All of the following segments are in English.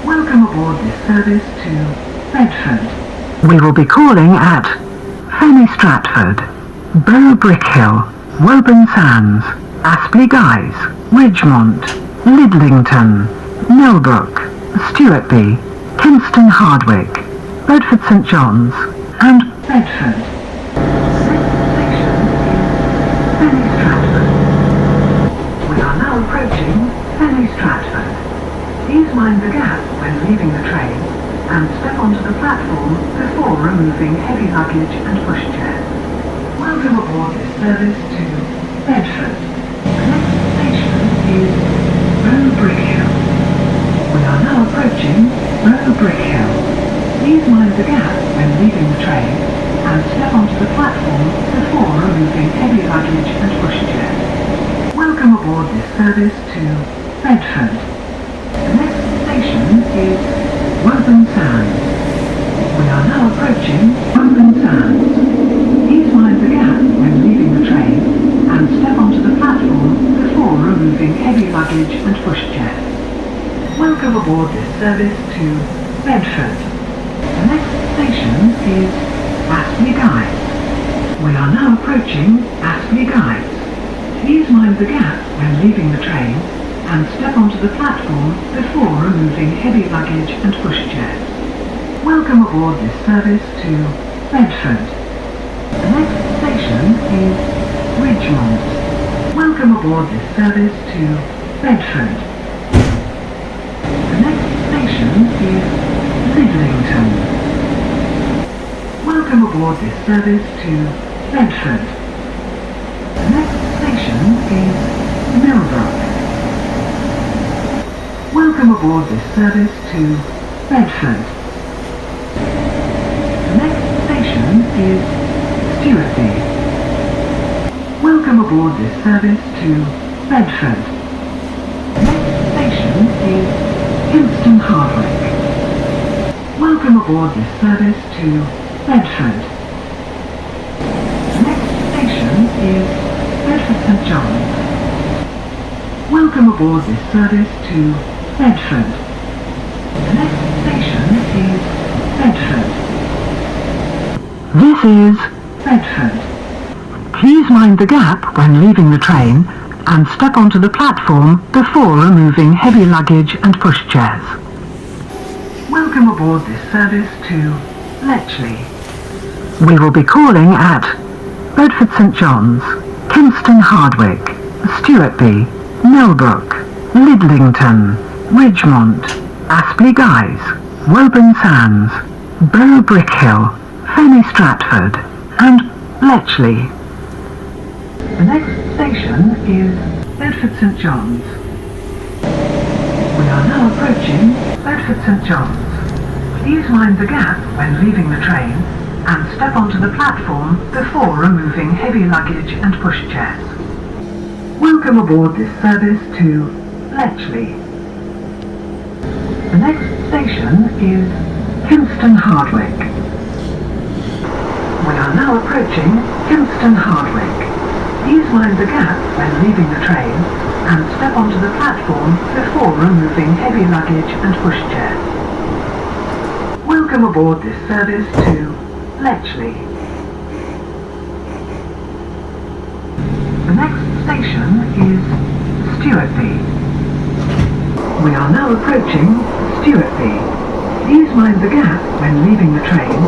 Welcome aboard this service to Bedford. We will be calling at Fenny Stratford, Bow Brick Hill, Woburn Sands, Aspley Guys, Ridgemont, Lidlington, Millbrook, Stewartby, Kingston Hardwick, Bedford St John's, and Bedford. Next station is Fenny Stratford. We are now approaching Fenny Stratford. Please mind the gap when leaving the train and step onto the platform before removing heavy luggage and pushchairs. Welcome aboard this service to Bedford. The next station is Bow Brick Hill. We are now approaching Bow Brick Hill. Please mind the gap when leaving the train and step onto the platform before removing heavy luggage and pushchairs. Welcome aboard this service to Bedford. The next station is Woburn Sands. We are now approaching Woburn Sands. Please mind the gap when leaving the train and step onto the platform before removing heavy luggage and pushchairs. Welcome aboard this service to Bedford. The next station is Aspley Guys. We are now approaching Aspley Guys. Please mind the gap when leaving the train and step onto the platform before removing heavy luggage and pushchairs. Welcome aboard this service to Bedford. The next station is Ridgemont. Welcome aboard this service to Bedford. The next station is Lidlington. Welcome aboard this service to Bedford. The next station is Millbrook. Welcome aboard this service to Bedford. The next station is Stewartby. Welcome aboard this service to Bedford. The next station is Kingston Hardwick. Welcome aboard this service to Bedford. The next station is Bedford St John's. Welcome aboard this service to Bedford. The next station is Bedford. this is Bedford. Please mind the gap when leaving the train and step onto the platform before removing heavy luggage and pushchairs. Welcome aboard this service to Bletchley. We will be calling at Bedford St John's, Kingston Hardwick, Stewartby, Millbrook, Lidlington, Ridgemont, Aspley Guys, Woburn Sands, Bow Brick Hill, Fenny Stratford, and Bletchley. The next station is Bedford St John's. We are now approaching Bedford St John's. Please mind the gap when leaving the train and step onto the platform before removing heavy luggage and pushchairs. Welcome aboard this service to Bletchley. The next station is Kingston Hardwick. We are now approaching Kingston Hardwick. Please mind the gap when leaving the train and step onto the platform before removing heavy luggage and pushchairs. Welcome aboard this service to Bletchley. The next station is Stewartby. We are now approaching Stewartby. Please mind the gap when leaving the train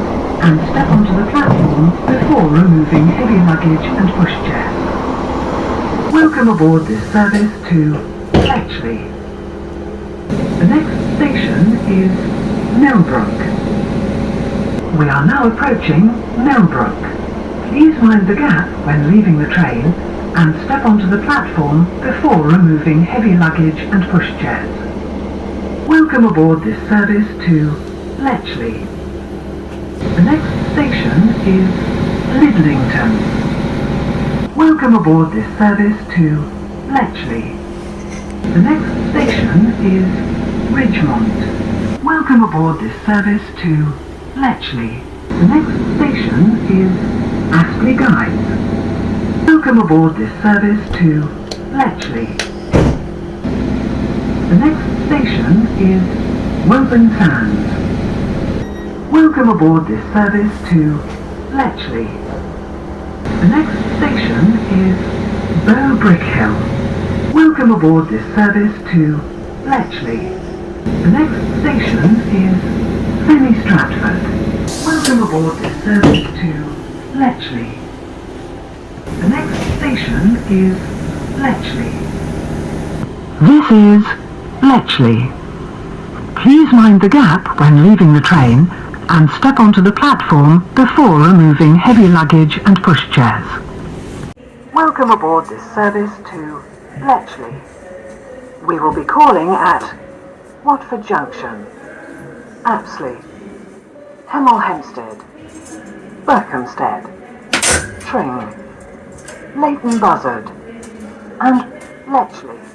and step onto the platform before removing heavy luggage and pushchairs. Welcome aboard this service to Bletchley. The next station is Millbrook. We are now approaching Millbrook. Please mind the gap when leaving the train and step onto the platform before removing heavy luggage and pushchairs. Welcome aboard this service to Bletchley. The next station is Lidlington. Welcome aboard this service to Bletchley. The next station is Ridgemont. Welcome aboard this service to Bletchley. The next station is Aspley Guys. Welcome aboard this service to Bletchley. The next station is Woburn Sands. Welcome aboard this service to Bletchley. The next station is Bow Brick Hill. Welcome aboard this service to Bletchley. The next station is Semi Stratford. Welcome aboard this service to Bletchley. The next station is Bletchley. This is Bletchley. Please mind the gap when leaving the train and step onto the platform before removing heavy luggage and pushchairs. Welcome aboard this service to Bletchley. We will be calling at Watford Junction, Apsley, Hemel Hempstead, Berkhamsted, Tring, Leighton Buzzard, and Bletchley.